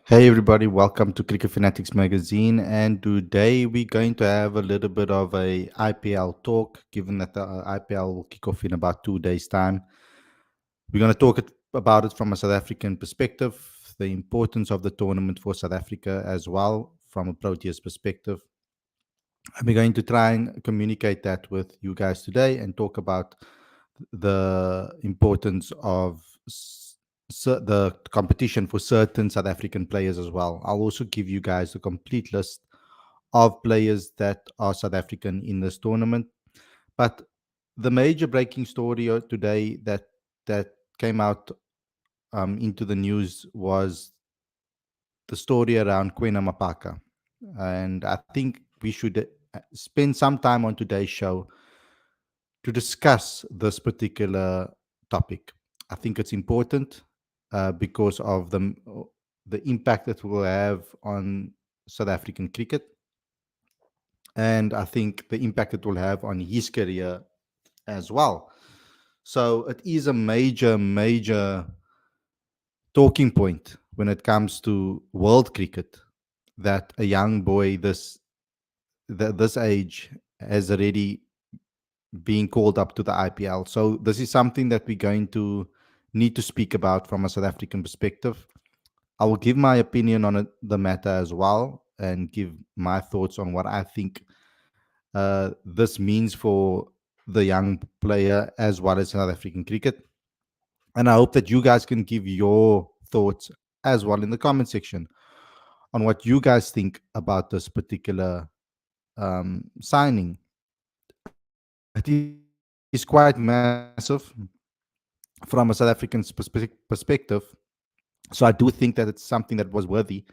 Hey everybody, welcome to Cricket Fanatics Magazine. And today we're going to have a little bit of a IPL talk, given that the IPL will kick off in about 2 days' time. We're going to talk about it from a South African perspective, the importance of the tournament for South Africa as well, from a Proteas perspective. And we're going to try and communicate that with you guys today and talk about the importance of the competition for certain South African players as well. I'll also give you guys a complete list of players that are South African in this tournament. But the major breaking story today that came out into the news was the story around Kwena Maphaka. And I think we should spend some time on today's show to discuss this particular topic. I think it's important because of the impact it will have on South African cricket, and I think the impact it will have on his career as well. So it is a major talking point when it comes to world cricket that a young boy this age has already being called up to the IPL. So this is something that we're going to need to speak about from a South African perspective. I will give my opinion on the matter as well and give my thoughts on what I think this means for the young player as well as South African cricket. And I hope that you guys can give your thoughts as well in the comment section on what you guys think about this particular signing. It is quite massive from a South African perspective. So I do think that it's something that was worthy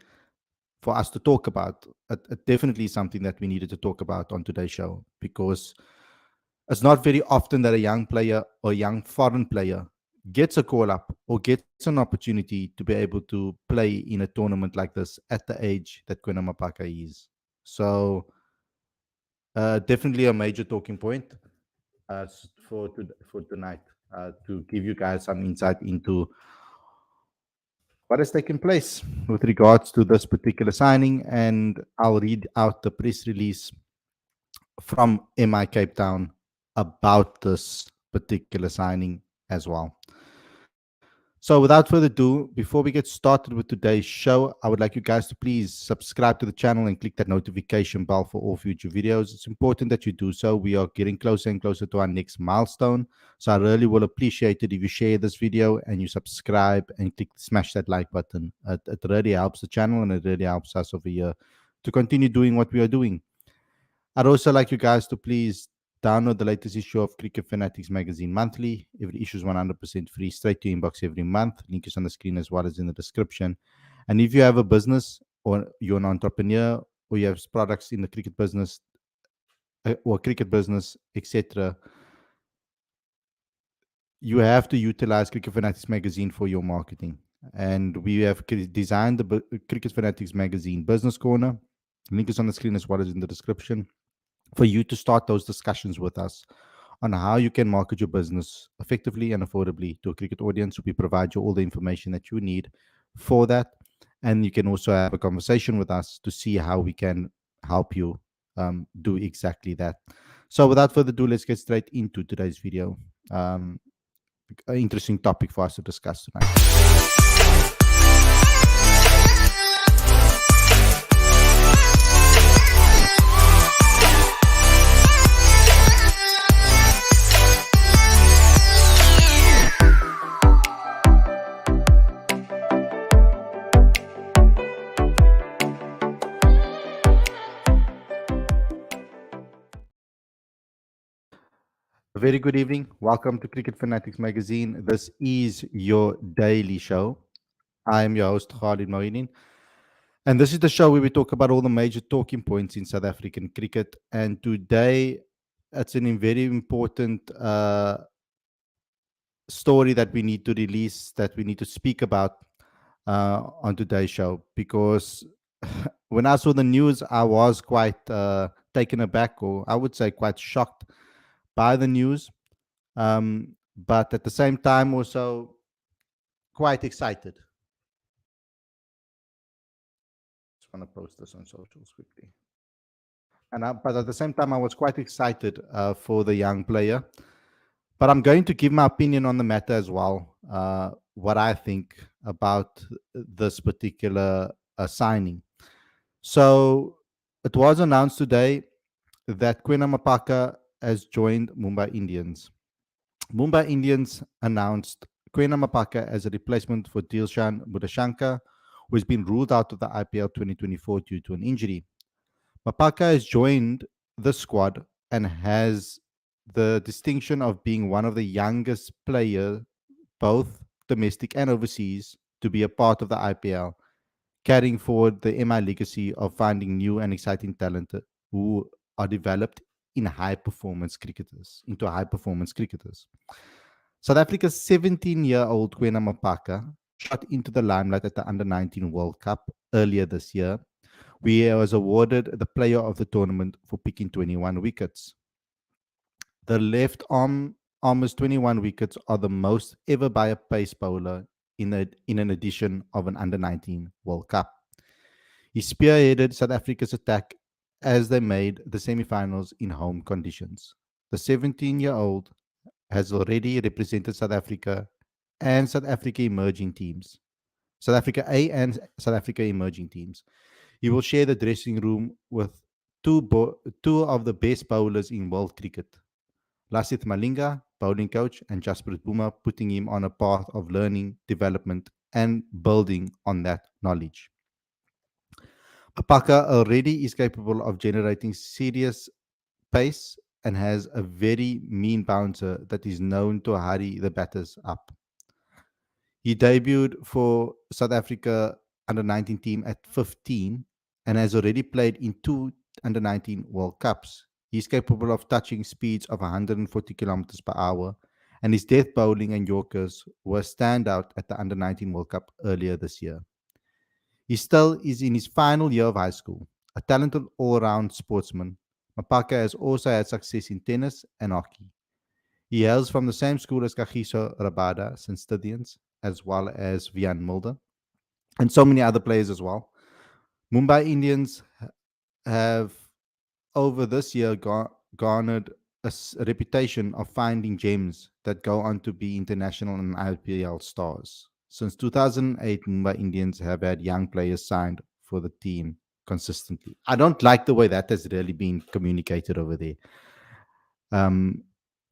for us to talk about. It definitely is something that we needed to talk about on today's show because it's not very often that a young player or young foreign player gets a call up or gets an opportunity to be able to play in a tournament like this at the age that Kwena Maphaka is. So definitely a major talking point for tonight to give you guys some insight into what has taken place with regards to this particular signing. And I'll read out the press release from MI Cape Town about this particular signing as well. So, without further ado, before we get started with today's show, I would like you guys to please subscribe to the channel and click that notification bell for all future videos. It's important that you do so. We are getting closer and closer to our next milestone. So, I really will appreciate it if you share this video and you subscribe and smash that like button. It really helps the channel and it really helps us over here to continue doing what we are doing. I'd also like you guys to please download the latest issue of Cricket Fanatics Magazine monthly. Every issue is 100% free, straight to your inbox every month. Link is on the screen as well as in the description. And if you have a business or you're an entrepreneur or you have products in the cricket business or cricket business, etc., you have to utilize Cricket Fanatics Magazine for your marketing. And we have designed the Cricket Fanatics Magazine Business Corner. Link is on the screen as well as in the description for you to start those discussions with us on how you can market your business effectively and affordably to a cricket audience. We provide you all the information that you need for that. And you can also have a conversation with us to see how we can help you do exactly that. So without further ado, let's get straight into today's video. An interesting topic for us to discuss tonight. A very good evening. Welcome to Cricket Fanatics Magazine. This is your daily show. I am your host, Khalid Moinin. And this is the show where we talk about all the major talking points in South African cricket. And today, it's a very important story that we need to release, that we need to speak about on today's show. Because when I saw the news, I was quite taken aback, or I would say quite shocked by the news. But at the same time, also quite excited want to post this on socials quickly. But at the same time, I was quite excited for the young player. But I'm going to give my opinion on the matter as well. What I think about this particular signing. So it was announced today that Kwena Maphaka has joined Mumbai Indians. Mumbai Indians announced Kwena Maphaka as a replacement for Dilshan Mudashankar, who has been ruled out of the IPL 2024 due to an injury. Maphaka has joined the squad and has the distinction of being one of the youngest players, both domestic and overseas, to be a part of the IPL, carrying forward the MI legacy of finding new and exciting talent who are developed in high performance cricketers into high performance cricketers. South Africa's 17-year-old Kwena Maphaka shot into the limelight at the Under 19 World Cup earlier this year, where he was awarded the player of the tournament for picking 21 wickets. The left arm's 21 wickets are the most ever by a pace bowler in an edition of an Under 19 World Cup. He spearheaded South Africa's attack as they made the semi-finals in home conditions. The 17-year-old has already represented South Africa and South Africa emerging teams, South Africa A and South Africa emerging teams. He will share the dressing room with two of the best bowlers in world cricket, Lasith Malinga, bowling coach, and Jasprit Buma, putting him on a path of learning, development, and building on that knowledge. Apaka already is capable of generating serious pace and has a very mean bouncer that is known to hurry the batters up. He debuted for South Africa under 19 team at 15 and has already played in two under 19 World Cups. He's capable of touching speeds of 140 kilometers per hour, and his death bowling and Yorkers were standout at the under 19 World Cup earlier this year. He still is in his final year of high school. A talented all round sportsman, Maphaka has also had success in tennis and hockey. He hails from the same school as Kagiso Rabada, St. Stithians, as well as Vian Mulder, and so many other players as well. Mumbai Indians have, over this year, garnered a reputation of finding gems that go on to be international and IPL stars. Since 2008, Mumbai Indians have had young players signed for the team consistently. I don't like the way that has really been communicated over there. Um,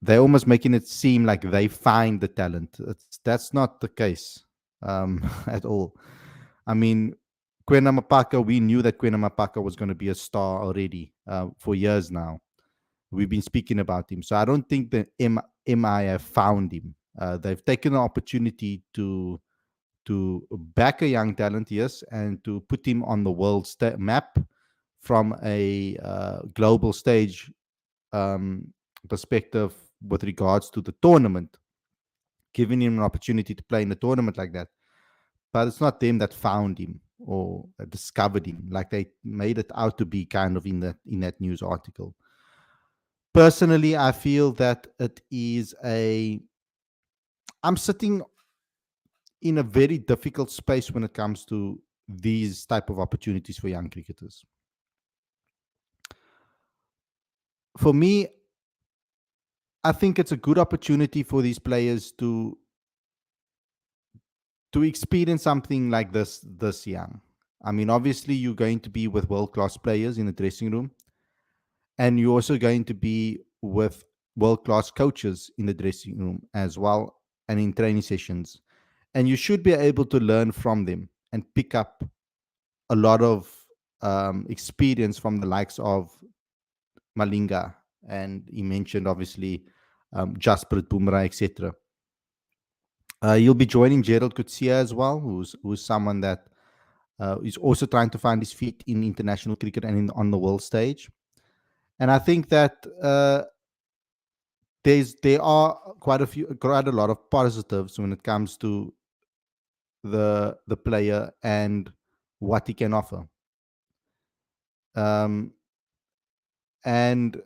they're almost making it seem like they find the talent. That's not the case at all. I mean, Kwena Maphaka, we knew that Kwena Maphaka was going to be a star already for years now. We've been speaking about him. So I don't think the MI have found him. They've taken the opportunity to back a young talent, yes, and to put him on the world map from a global stage um, perspective with regards to the tournament, giving him an opportunity to play in a tournament like that. But it's not them that found him or discovered him, like they made it out to be kind of in that news article. Personally, I feel that it is I'm sitting in a very difficult space when it comes to these type of opportunities for young cricketers. For me, I think it's a good opportunity for these players to experience something like this young. I mean, obviously, you're going to be with world class players in the dressing room, and you're also going to be with world class coaches in the dressing room as well, and in training sessions. And you should be able to learn from them and pick up a lot of experience from the likes of Malinga, and he mentioned obviously Jasprit Bumrah, etc. You'll be joining Gerald Coetzee as well, who's someone that is also trying to find his feet in international cricket and on the world stage. And I think that there are quite a lot of positives when it comes to the player and what he can offer. Um, and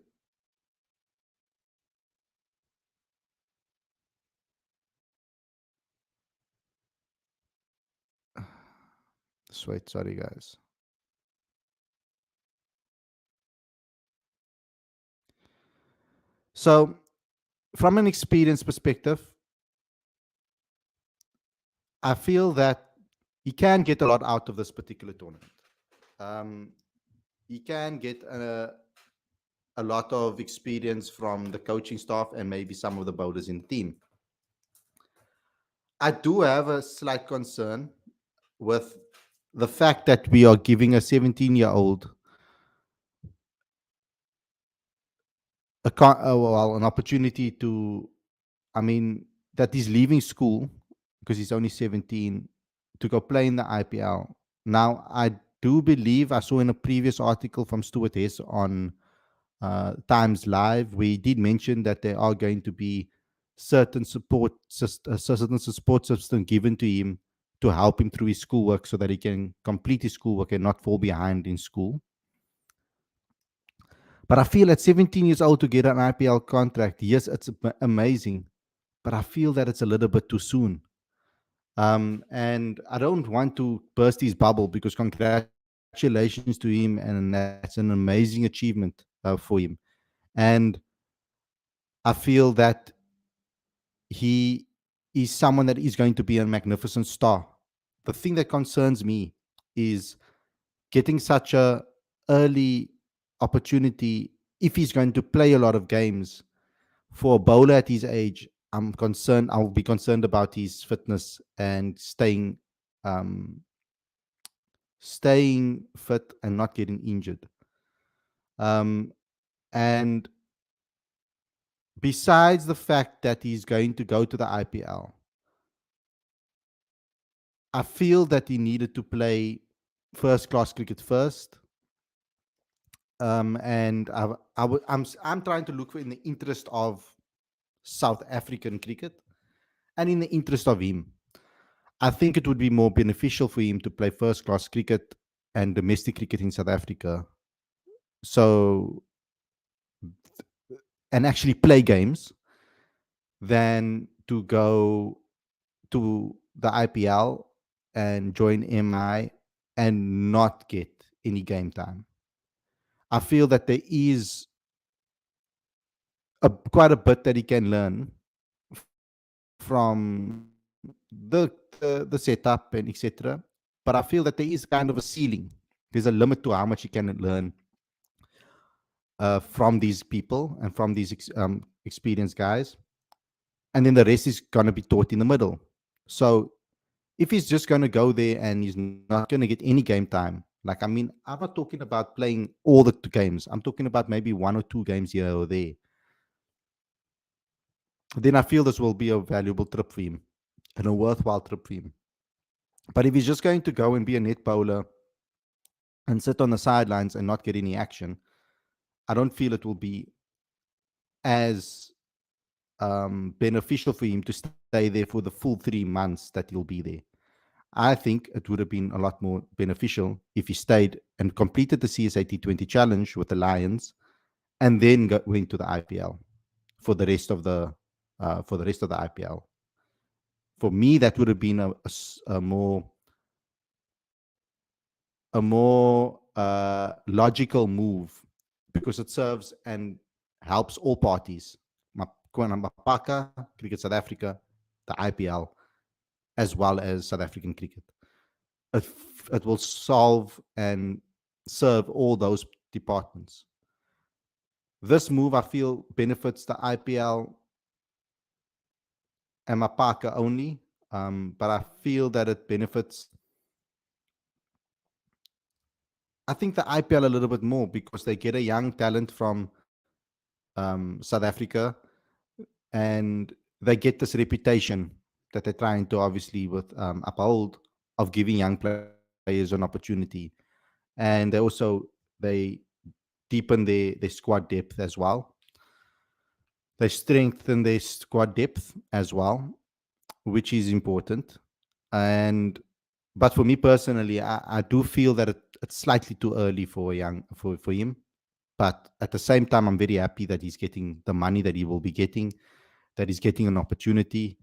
Wait, sorry guys. So, from an experience perspective, I feel that he can get a lot out of this particular tournament. Um, he can get a lot of experience from the coaching staff and maybe some of the bowlers in the team. I do have a slight concern with the fact that we are giving a 17-year-old an opportunity to, I mean, that he's leaving school because he's only 17 to go play in the IPL. Now, I do believe I saw in a previous article from Stuart Hess on Times Live, we did mention that there are going to be certain support system given to him to help him through his schoolwork so that he can complete his schoolwork and not fall behind in school. But I feel at 17 years old to get an IPL contract, yes, it's amazing, but I feel that it's a little bit too soon. And I don't want to burst his bubble because congratulations to him, and that's an amazing achievement for him. And I feel that he is someone that is going to be a magnificent star. The thing that concerns me is getting such a early opportunity if he's going to play a lot of games for a bowler at his age. I'll be concerned about his fitness and um, staying fit and not getting injured. Um, and besides the fact that he's going to go to the IPL, I feel that he needed to play first class cricket first. And I'm trying to look for in the interest of South African cricket and in the interest of him. I think it would be more beneficial for him to play first class cricket and domestic cricket in South Africa. So, and actually play games than to go to the IPL and join MI and not get any game time. I feel that there is quite a bit that he can learn from the setup and etc. But I feel that there is kind of a ceiling. There's a limit to how much you can learn from these people and from these experienced guys, and then the rest is going to be taught in the middle. So if he's just going to go there and he's not going to get any game time, like, I mean, I'm not talking about playing all the games. I'm talking about maybe one or two games here or there. Then I feel this will be a valuable trip for him and a worthwhile trip for him. But if he's just going to go and be a net bowler and sit on the sidelines and not get any action, I don't feel it will be as beneficial for him to stay there for the full 3 months that he'll be there. I think it would have been a lot more beneficial if he stayed and completed the CSA T20 challenge with the Lions and then went to the IPL for the rest of the IPL. For me, that would have been a more logical move because it serves and helps all parties. Kwena, Maphaka, Cricket South Africa, the IPL, as well as South African cricket. It, it will solve and serve all those departments. This move, I feel, benefits the IPL and Maphaka only, but I feel that it benefits, I think, the IPL a little bit more because they get a young talent from South Africa, and they get this reputation that they're trying to obviously uphold of giving young players an opportunity, and they deepen their squad depth as well. They strengthen their squad depth as well, which is important. And but for me personally, I do feel that it's slightly too early for for him. But at the same time, I'm very happy that he's getting the money that he will be getting, that he's getting an opportunity,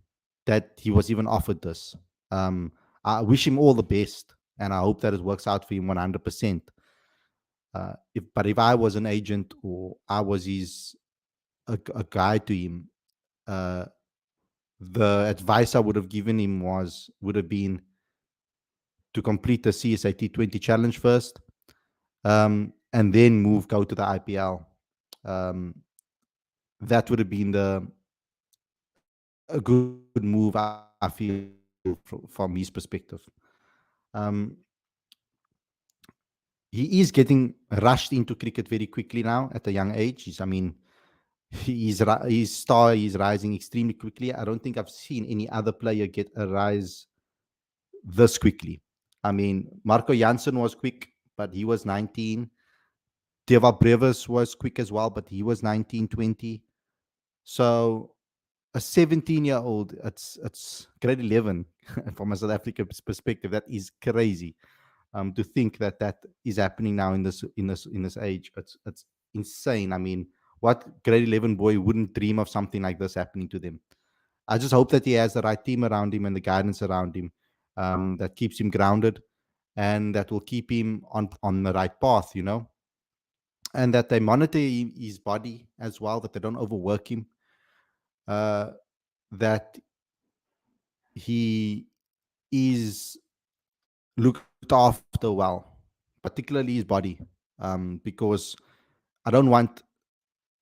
that he was even offered this. I wish him all the best, and I hope that it works out for him 100%. If I was an agent or I was his a guide to him, uh, the advice I would have given him would have been to complete the CSA T20 challenge first, and then go to the IPL. Um, that would have been a good move, I feel, from his perspective. Um, he is getting rushed into cricket very quickly now at a young age. His star is rising extremely quickly. I don't think I've seen any other player get a rise this quickly. I mean, Marco Janssen was quick, but he was 19. Deva Brevis was quick as well, but he was 19, 20. So a 17-year-old, it's grade 11 from a South African perspective. That is crazy. To think that that is happening now in this age. It's insane. I mean, what grade 11 boy wouldn't dream of something like this happening to them? I just hope that he has the right team around him and the guidance around him, that keeps him grounded and that will keep him on the right path, and that they monitor his body as well, that they don't overwork him, uh, that he is looked after well, particularly his body, because I don't want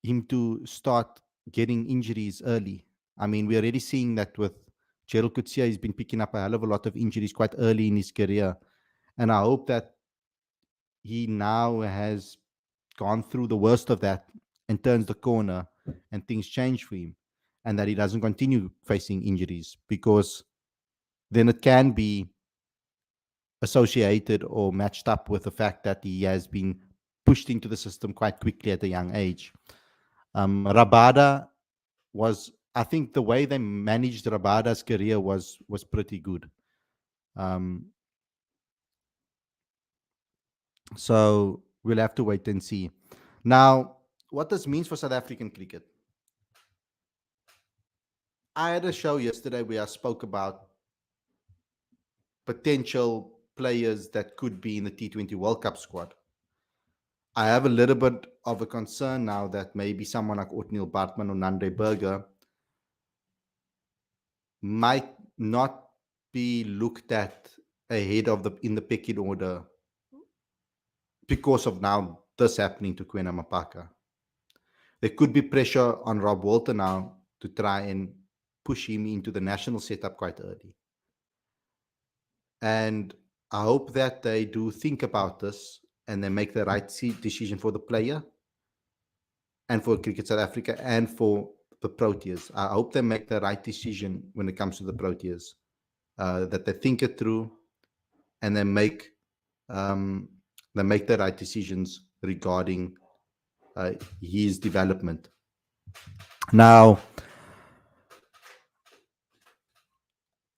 him to start getting injuries early. I mean, we're already seeing that with Gerald Coetzee. He's been picking up a hell of a lot of injuries quite early in his career. And I hope that he now has gone through the worst of that and turns the corner and things change for him, and that he doesn't continue facing injuries, because then it can be associated or matched up with the fact that he has been pushed into the system quite quickly at a young age. Rabada was, I think, the way they managed Rabada's career was pretty good. Um, so we'll have to wait and see. Now, what this means for South African cricket. I had a show yesterday where I spoke about potential players that could be in the T20 World Cup squad. I have a little bit of a concern now that maybe someone like Otniel Bartman or Nande Berger might not be looked at ahead of in the pecking order because of now this happening to Kwena Maphaka. There could be pressure on Rob Walter now to try and push him into the national setup quite early. And I hope that they do think about this and they make the right decision for the player and for Cricket South Africa and for the Proteas. I hope they make the right decision when it comes to the Proteas, that they think it through and um, they make the right decisions regarding his development. Now,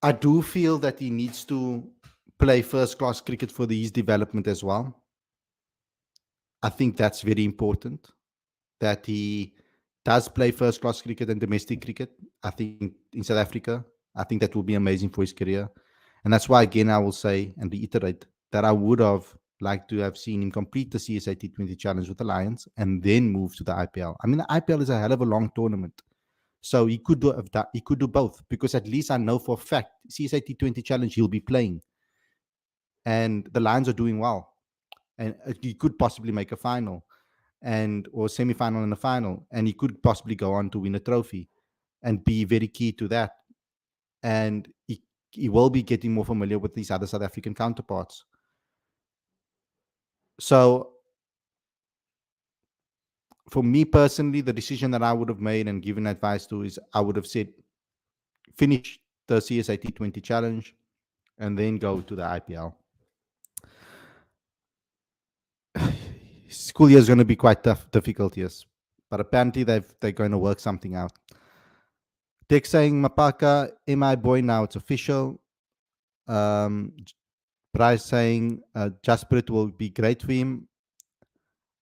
I do feel that he needs to play first-class cricket for his development as well. I think that's very important, that he does play first-class cricket and domestic cricket. I think in South Africa, I think that will be amazing for his career. And that's why, again, I will say and reiterate that I would have liked to have seen him complete the CSA T20 challenge with the Lions and then move to the IPL. I mean, the IPL is a hell of a long tournament. So he could do both, because at least I know for a fact CSA T20 challenge he'll be playing. And the Lions are doing well. And he could possibly make a final or semi-final and a final, and he could possibly go on to win a trophy and be very key to that. And he will be getting more familiar with these other South African counterparts. So for me personally, the decision that I would have made and given advice to is I would have said, finish the CSA T20 challenge and then go to the IPL. School year is going to be quite difficult, yes. But apparently they're going to work something out. Dick saying Maphaka, MI boy now, it's official. Bryce saying Jasprit will be great for him.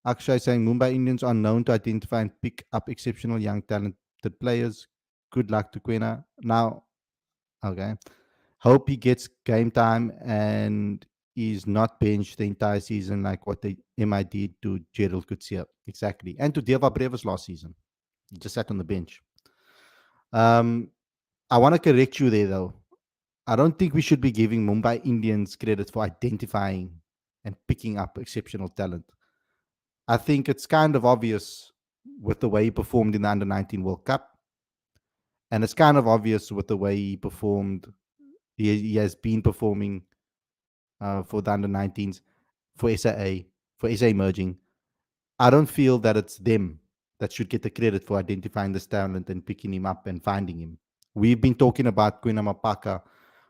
Akshay saying Mumbai Indians are known to identify and pick up exceptional young talented players. Good luck to Kwena. Now, okay. Hope he gets game time and is not benched the entire season like what the MI did to Gerald Coetzee. Exactly. And to Deva Brevis last season. He just sat on the bench. Um, I want to correct you there, though. I don't think we should be giving Mumbai Indians credit for identifying and picking up exceptional talent. I think it's kind of obvious with the way he performed in the Under 19 World Cup, and it's kind of obvious with the way he performed. He has been performing for the Under 19s, for SAA, for SA Emerging. I don't feel that it's them that should get the credit for identifying this talent and picking him up and finding him. We've been talking about Kwena Maphaka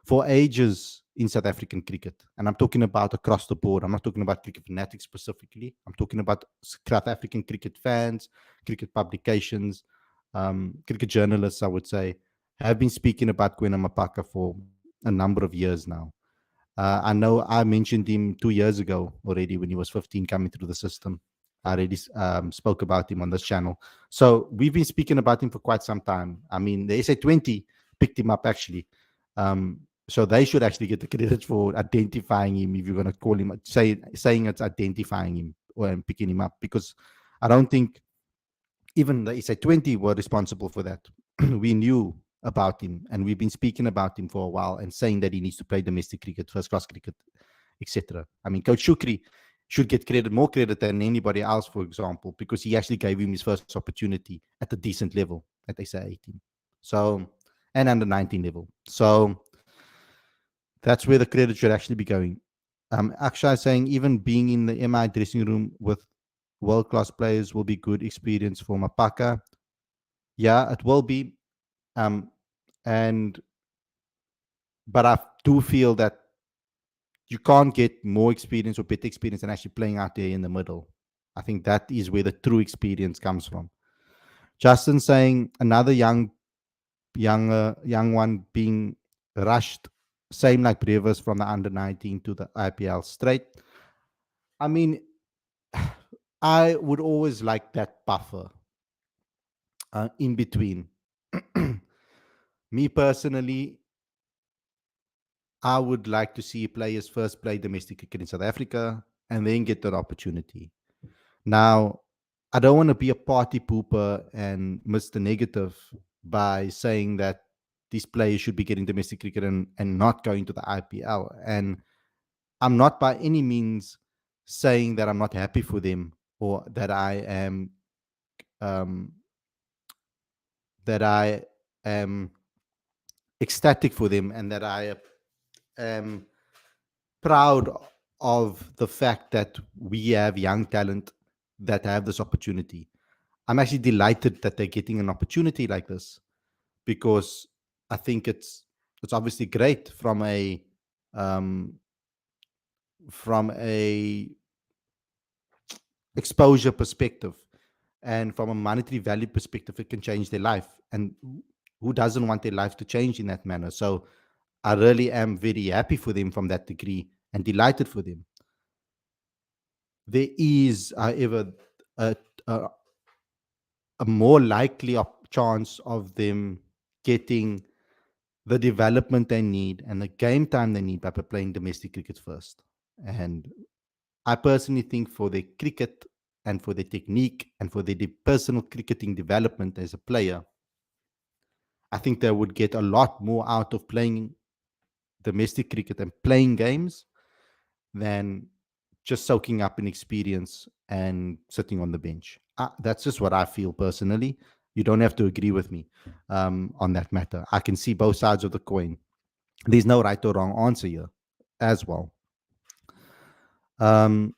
for ages in South African cricket, and I'm talking about across the board. I'm not talking about cricket fanatics specifically. I'm talking about South African cricket fans, cricket publications, cricket journalists, I would say, have been speaking about Kwena Maphaka for a number of years now. I know I mentioned him 2 years ago already when he was 15 coming through the system. I already spoke about him on this channel. So we've been speaking about him for quite some time. I mean, the SA20 picked him up actually. So they should actually get the credit for identifying him, if you're going to call him, saying it's identifying him or picking him up, because I don't think even the SA20 were responsible for that. We knew about him and we've been speaking about him for a while and saying that he needs to play domestic cricket, first class cricket, etc. I mean, Coach Shukri should get more credit than anybody else, for example, because he actually gave him his first opportunity at a decent level at SA18. So, and under 19 level. So that's where the credit should actually be going. Akshay saying even being in the MI dressing room with world-class players will be good experience for Maphaka. Yeah, it will be. Um, and but I do feel that you can't get more experience or better experience than actually playing out there in the middle. I think that is where the true experience comes from. Justin saying another young one being rushed, same like Brevers from the under 19 to the IPL straight. I mean, I would always like that buffer in between. Me personally, I would like to see players first play domestic cricket in South Africa and then get that opportunity. Now, I don't want to be a party pooper and miss the negative by saying that these players should be getting domestic cricket and not going to the IPL. And I'm not by any means saying that I'm not happy for them or um, that I am ecstatic for them and that I am proud of the fact that we have young talent that have this opportunity. I'm actually delighted that they're getting an opportunity like this because I think it's obviously great um, from a exposure perspective and from a monetary value perspective. It can change their life, and who doesn't want their life to change in that manner? So I really am very happy for them from that degree and delighted for them. There is, however, a, a, a more likely chance of them getting the development they need and the game time they need by playing domestic cricket first. And I personally think for their cricket and for their technique and for their personal cricketing development as a player, I think they would get a lot more out of playing domestic cricket and playing games than just soaking up an experience and sitting on the bench. That's just what I feel personally. You don't have to agree with me on that matter. I can see both sides of the coin. There's no right or wrong answer here as well. Um,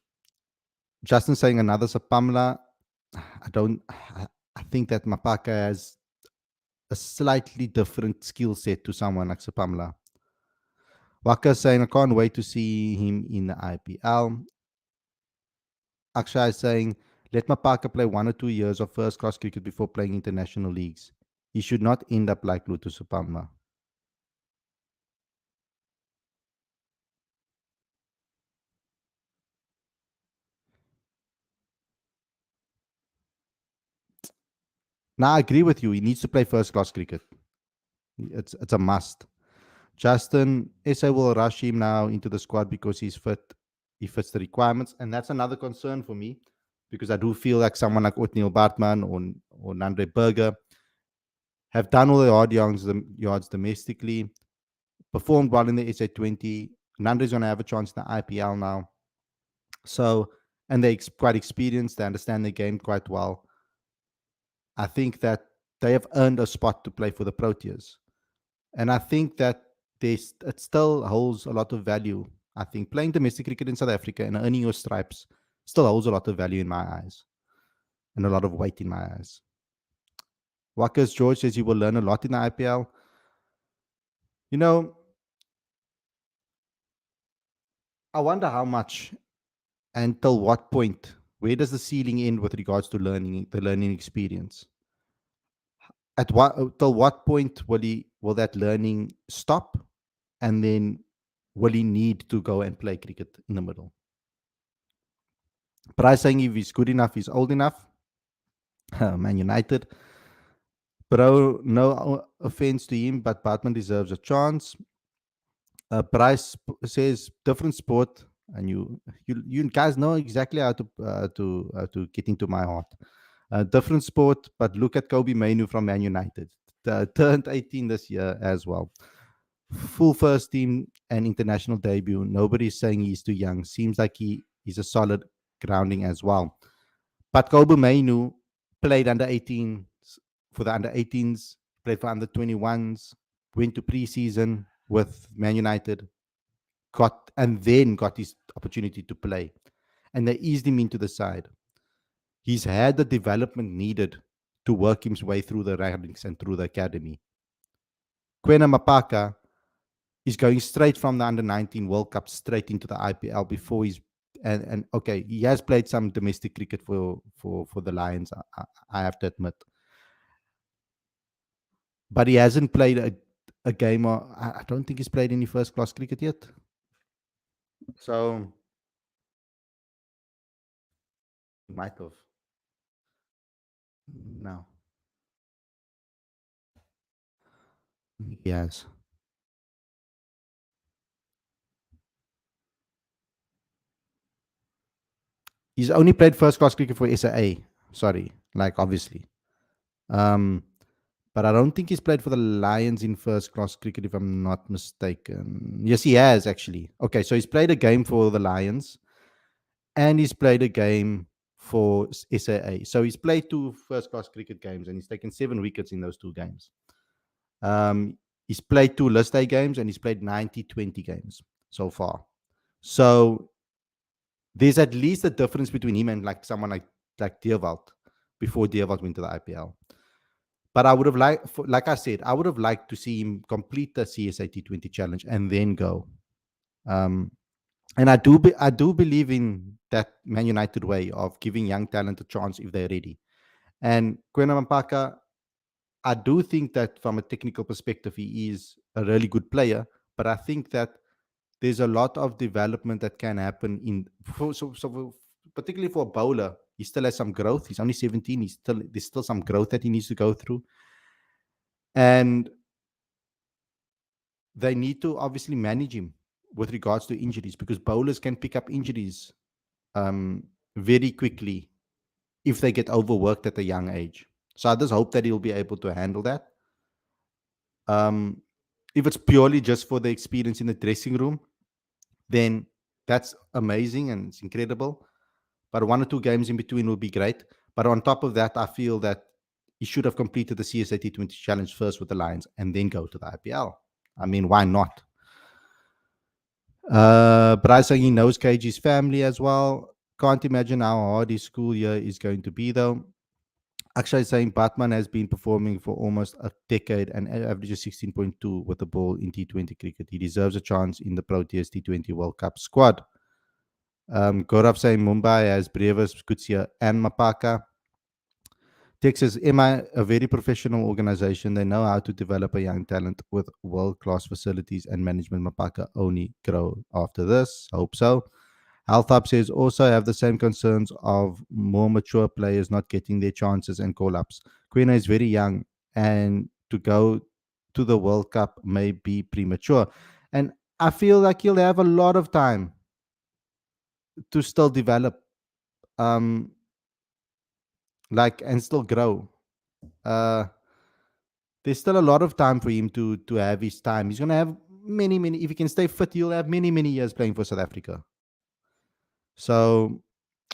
Justin saying another Sapamla. I don't. I think that Maphaka has a slightly different skill set to someone like Sapamla. Waka saying I can't wait to see him in the IPL. Akshay is saying, let Maphaka play 1 or 2 years of first class cricket before playing international leagues. He should not end up like Lutu Supama. Now, I agree with you. He needs to play first class cricket. It's a must. Justin, SA will rush him now into the squad because he's fit. He fits the requirements. And that's another concern for me because I do feel like someone like Othniel Bartman or Nandre Berger have done all the yards domestically, performed well in the SA20. Nandre's going to have a chance in the IPL now. So, and they're quite experienced. They understand the game quite well. I think that they have earned a spot to play for the Proteas. And I think that it still holds a lot of value. I think playing domestic cricket in South Africa and earning your stripes still holds a lot of value in my eyes and a lot of weight in my eyes. Wackers George says you will learn a lot in the IPL. You know, I wonder how much and till what point, where does the ceiling end with regards to the learning experience? Till what point will that learning stop, and then will he need to go and play cricket in the middle? But saying if he's good enough, he's old enough. Man United. Bro, no offense to him, but Batman deserves a chance. Bryce says different sport, and you guys know exactly how to get into my heart. Different sport, but look at Kobe Mainu from Man United. Turned 18 this year as well. Full first team and international debut. Nobody's saying he's too young. Seems like he's a solid grounding as well. But Kobe Mainu played under 18s for the under 18s, played for under 21s, went to preseason with Man United, then got his opportunity to play. And they eased him into the side. He's had the development needed to work his way through the ranks and through the academy. Kwena Maphaka is going straight from the under 19 World Cup straight into the IPL before he's and okay, he has played some domestic cricket for the Lions. I have to admit, but he hasn't played a game. I don't think he's played any first class cricket yet. So might have. No, he has. He's only played first class cricket for SAA. Sorry, like obviously. Um, but I don't think he's played for the Lions in first class cricket, if I'm not mistaken. Yes, he has actually. Okay, so he's played a game for the Lions, and he's played a game for SAA. So he's played two first class cricket games, and he's taken 7 wickets in those two games. He's played two list A games, and he's played 90-20 games so far. So there's at least a difference between him and like someone like Deerwald before Deerwald went to the IPL. But I would have liked, like I said, I would have liked to see him complete the CSA T20 challenge and then go. And I do believe in that Man United way of giving young talent a chance if they're ready. And Kwena Maphaka, I do think that from a technical perspective, he is a really good player. But I think that there's a lot of development that can happen particularly for a bowler. He still has some growth. He's only 17. There's still some growth that he needs to go through. And they need to obviously manage him with regards to injuries, because bowlers can pick up injuries very quickly if they get overworked at a young age. So I just hope that he'll be able to handle that. If it's purely just for the experience in the dressing room, then that's amazing and it's incredible. But 1 or 2 games in between will be great. But on top of that, I feel that he should have completed the CSA T20 challenge first with the Lions and then go to the IPL. I mean, why not? Bryce saying he knows KG's family as well. Can't imagine how hard his school year is going to be, though. Actually, saying Batman has been performing for almost a decade and averages 16.2 with the ball in T20 cricket. He deserves a chance in the Proteas T20 World Cup squad. Gaurav saying Mumbai has Brevis, Kutsia, and Maphaka. Texas MI, a very professional organization. They know how to develop a young talent with world-class facilities and management. Maphaka only grow after this. Hope so. Health Hub says also have the same concerns of more mature players not getting their chances and call-ups. Kwena is very young, and to go to the World Cup may be premature. And I feel like he'll have a lot of time to still develop. like, and still grow. Uh, there's still a lot of time for him to have his time. He's gonna have many. If he can stay fit, he'll have many years playing for South Africa. So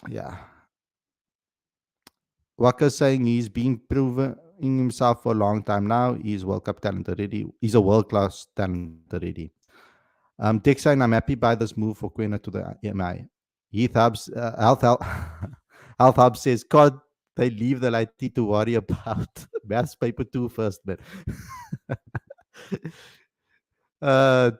yeah, Waka's saying he's been proven himself for a long time now. He's World Cup talent already. He's a world class talent already. Dick saying, I'm happy by this move for Kwena to the EMI. Heath Hubs, Health Hub says, God, they leave the lighty to worry about maths paper 2 first, man.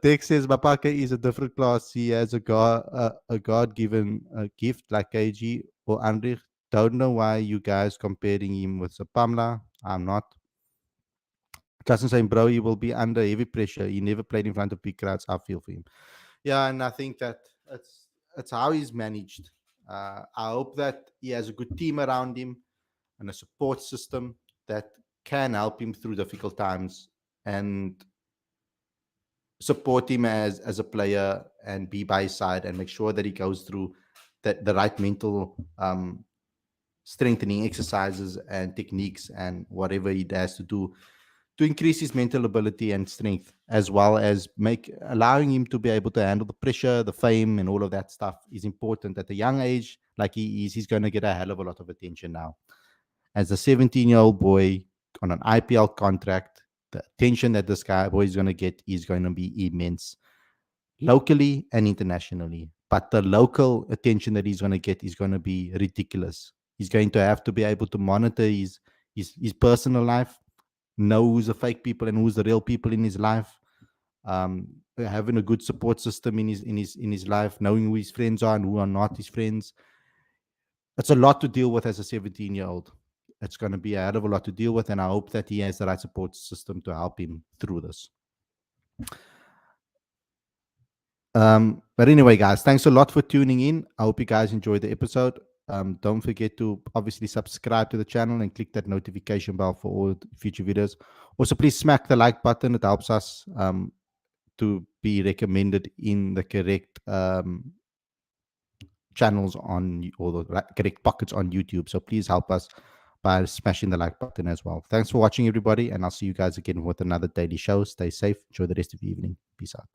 Dick says, Maphaka is a different class. He has a God given gift like KG or Andrich. Don't know why you guys comparing him with Pamela. I'm not. Cousin saying, bro, he will be under heavy pressure. He never played in front of big crowds. I feel for him. Yeah, and I think that it's how he's managed. I hope that he has a good team around him and a support system that can help him through difficult times and support him as a player and be by his side and make sure that he goes through the right mental strengthening exercises and techniques and whatever he has to do to increase his mental ability and strength, as well as make allowing him to be able to handle the pressure, the fame, and all of that stuff is important at a young age. Like he is, he's going to get a hell of a lot of attention now. As a 17-year-old boy on an IPL contract, the attention that this guy boy is going to get is going to be immense, locally and internationally. But the local attention that he's going to get is going to be ridiculous. He's going to have to be able to monitor his personal life, know who's the fake people and who's the real people in his life. Having a good support system in his life, knowing who his friends are and who are not his friends. It's a lot to deal with as a 17-year-old. It's going to be a hell of a lot to deal with, and I hope that he has the right support system to help him through this. But anyway, guys, thanks a lot for tuning in. I hope you guys enjoyed the episode. Don't forget to obviously subscribe to the channel and click that notification bell for all future videos. Also, please smack the like button. It helps us to be recommended in the correct channels on or the correct pockets on YouTube. So please help us by smashing the like button as well. Thanks for watching, everybody, and I'll see you guys again with another daily show. Stay safe. Enjoy the rest of the evening. Peace out.